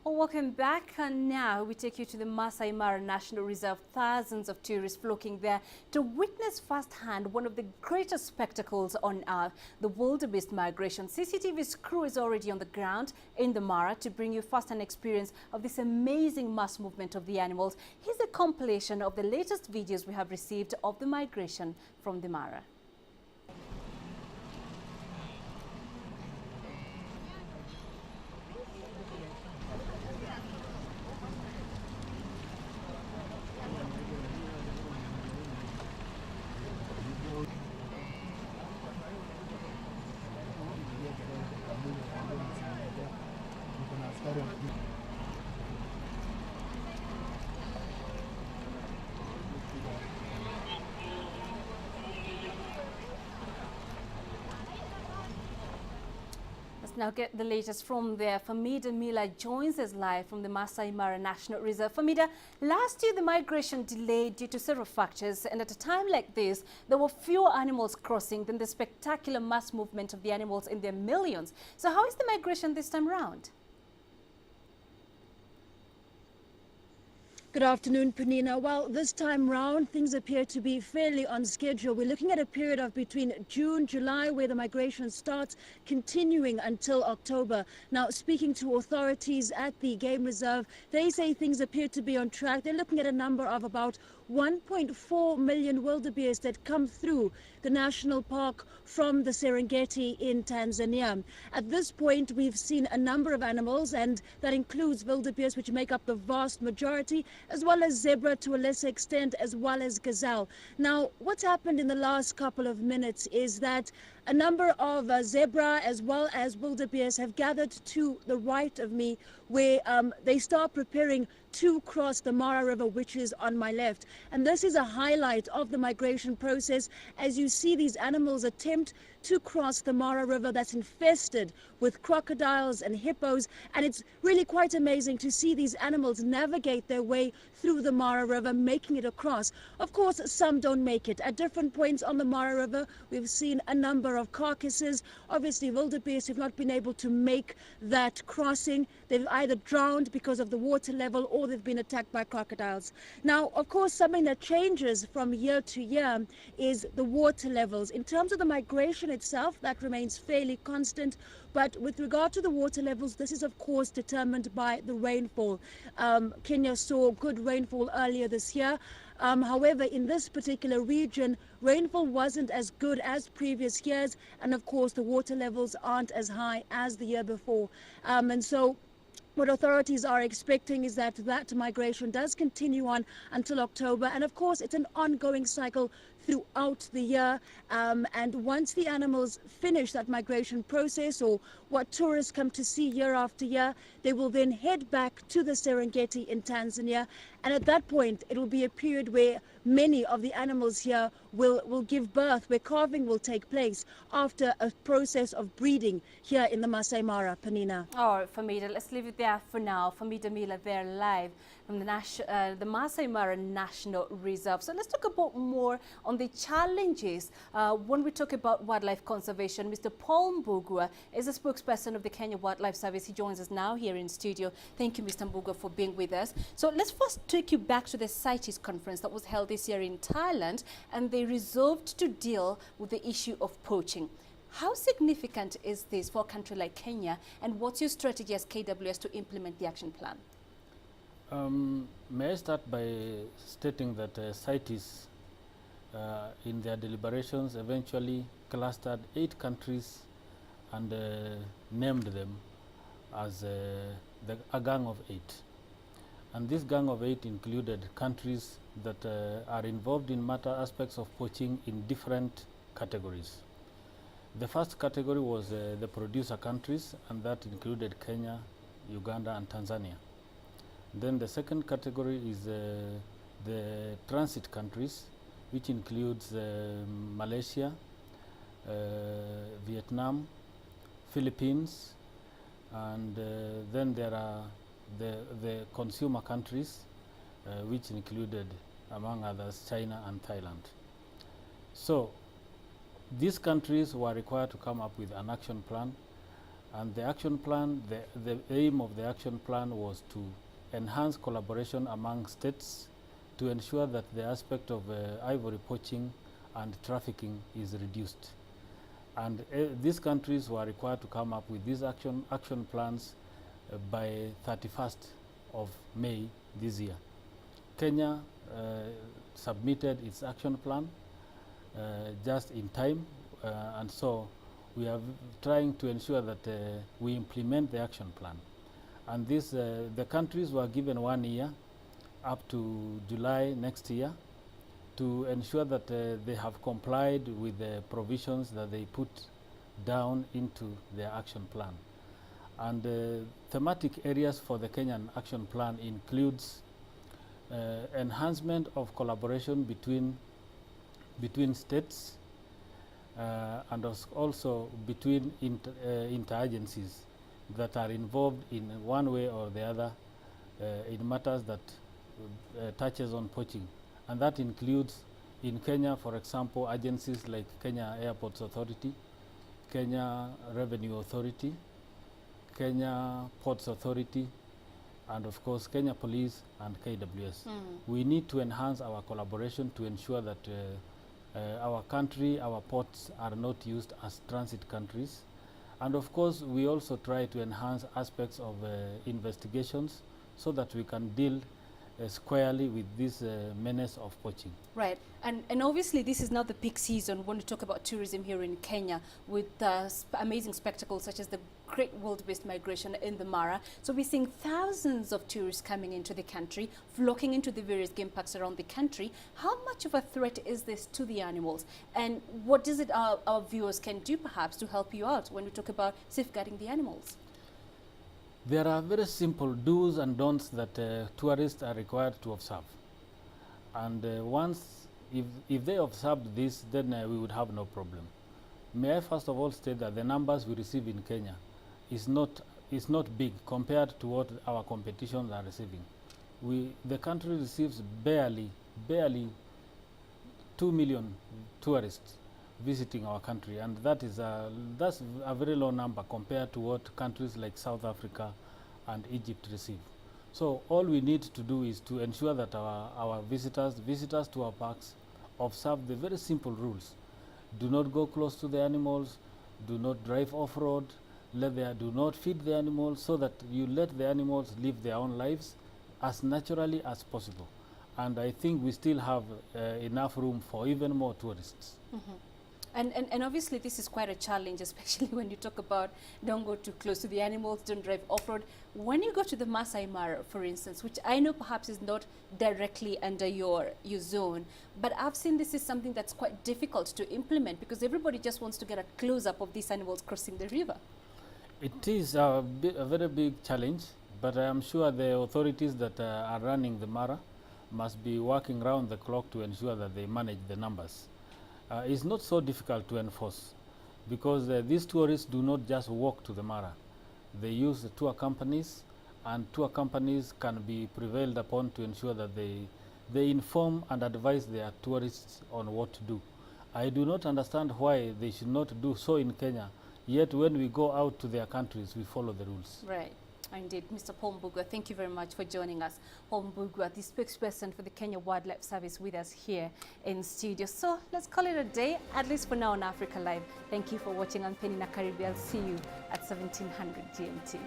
Well, welcome back. And now we take you to the Masai Mara National Reserve. Thousands of tourists flocking there to witness firsthand one of the greatest spectacles on earth, the wildebeest migration. CCTV's crew is already on the ground in the Mara to bring you firsthand experience of this amazing mass movement of the animals. Here's a compilation of the latest videos we have received of the migration from the Mara. Let's now get the latest from there. Famida Mila joins us live from the Masai Mara National Reserve. Famida, last year the migration delayed due to several factors, and at a time like this, there were fewer animals crossing than the spectacular mass movement of the animals in their millions. So how is the migration this time round? Good afternoon, Panina. Well, this time round, things appear to be fairly on schedule. We're looking at a period of between June, July, where the migration starts, continuing until October. Now, speaking to authorities at the game reserve, they say things appear to be on track. They're looking at a number of about 1.4 million wildebeest that come through the national park from the Serengeti in Tanzania. At this point, we've seen a number of animals, and that includes wildebeest, which make up the vast majority, as well as zebra to a lesser extent, as well as gazelle. Now, what's happened in the last couple of minutes is that a number of zebra as well as wildebeest have gathered to the right of me, where they start preparing to cross the Mara River, which is on my left. And this is a highlight of the migration process, as you see these animals attempt to cross the Mara River that's infested with crocodiles and hippos. And it's really quite amazing to see these animals navigate their way through the Mara River, making it across. Of course, some don't make it. At different points on the Mara River, we've seen a number of carcasses. Obviously, wildebeest have not been able to make that crossing. They've either drowned because of the water level, or they've been attacked by crocodiles. Now, of course, something that changes from year to year is the water levels. In terms of the migration itself, that remains fairly constant. But with regard to the water levels, this is of course determined by the rainfall. Kenya saw good rainfall earlier this year. However, in this particular region, rainfall wasn't as good as previous years. And of course, the water levels aren't as high as the year before. And so what authorities are expecting is that migration does continue on until October. And of course, it's an ongoing cycle throughout the year. And once the animals finish that migration process, or what tourists come to see year after year, they will then head back to the Serengeti in Tanzania. And at that point, it will be a period where many of the animals here will give birth, where calving will take place after a process of breeding here in the Masai Mara, Panina. All right, Famida, let's leave it there for now. Famida Mila there live from the Masai Mara National Reserve. So let's talk about more on the challenges when we talk about wildlife conservation. Mr. Paul Mbugua is a spokesperson of the Kenya Wildlife Service. He joins us now here in studio. Thank you, Mr. Mbugua, for being with us. So let's first take you back to the CITES conference that was held this year in Thailand, and they resolved to deal with the issue of poaching. How significant is this for a country like Kenya, and what's your strategy as KWS to implement the action plan? May I start by stating that CITES, in their deliberations, eventually clustered 8 countries and named them as a gang of 8. And this gang of 8 included countries that are involved in matter aspects of poaching in different categories. The first category was the producer countries, and that included Kenya, Uganda, and Tanzania. Then the second category is the transit countries, which includes Malaysia, Vietnam, Philippines, and then there are the consumer countries, which included, among others, China and Thailand. So these countries were required to come up with an action plan And the action plan, the aim of the action plan was to enhance collaboration among states to ensure that the aspect of ivory poaching and trafficking is reduced. And these countries were required to come up with these action plans by 31st of May this year. Kenya submitted its action plan just in time, and so we are trying to ensure that we implement the action plan. And this, the countries were given 1 year up to July next year to ensure that they have complied with the provisions that they put down into their action plan. And thematic areas for the Kenyan action plan includes enhancement of collaboration between states and also between interagencies that are involved in one way or the other in matters that touches on poaching. And that includes, in Kenya, for example, agencies like Kenya Airports Authority, Kenya Revenue Authority, Kenya Ports Authority, and of course Kenya Police and KWS. We need to enhance our collaboration to ensure that our country, our ports are not used as transit countries. And of course we also try to enhance aspects of investigations so that we can deal squarely with this menace of poaching. Right, and obviously this is now the peak season when we talk about tourism here in Kenya, with amazing spectacles such as the Great Wildebeest Migration in the Mara. So we're seeing thousands of tourists coming into the country, flocking into the various game parks around the country. How much of a threat is this to the animals? And what does it our viewers can do perhaps to help you out when we talk about safeguarding the animals? There are very simple do's and don'ts that tourists are required to observe. And once, if they observed this, then we would have no problem. May I first of all state that the numbers we receive in Kenya is not big compared to what our competitions are receiving. The country receives barely 2 million tourists visiting our country, and that's a very low number compared to what countries like South Africa and Egypt receive. So all we need to do is to ensure that our visitors to our parks observe the very simple rules. Do not go close to the animals, do not drive off-road, do not feed the animals, so that you let the animals live their own lives as naturally as possible. And I think we still have enough room for even more tourists. And obviously this is quite a challenge, especially when you talk about don't go too close to the animals, don't drive off-road. When you go to the Masai Mara, for instance, which I know perhaps is not directly under your zone, but I've seen this is something that's quite difficult to implement because everybody just wants to get a close-up of these animals crossing the river. It is a very big challenge, but I am sure the authorities that are running the Mara must be working round the clock to ensure that they manage the numbers. It's not so difficult to enforce because these tourists do not just walk to the Mara. They use the tour companies, and tour companies can be prevailed upon to ensure that they inform and advise their tourists on what to do. I do not understand why they should not do so in Kenya, yet when we go out to their countries, we follow the rules. Right. Indeed. Mr. Paul Mbugua, thank you very much for joining us. Paul Mbugua, the spokesperson for the Kenya Wildlife Service, with us here in studio. So let's call it a day, at least for now, on Africa Live. Thank you for watching. I'm Penny Nakaribi. I'll see you at 1700 GMT.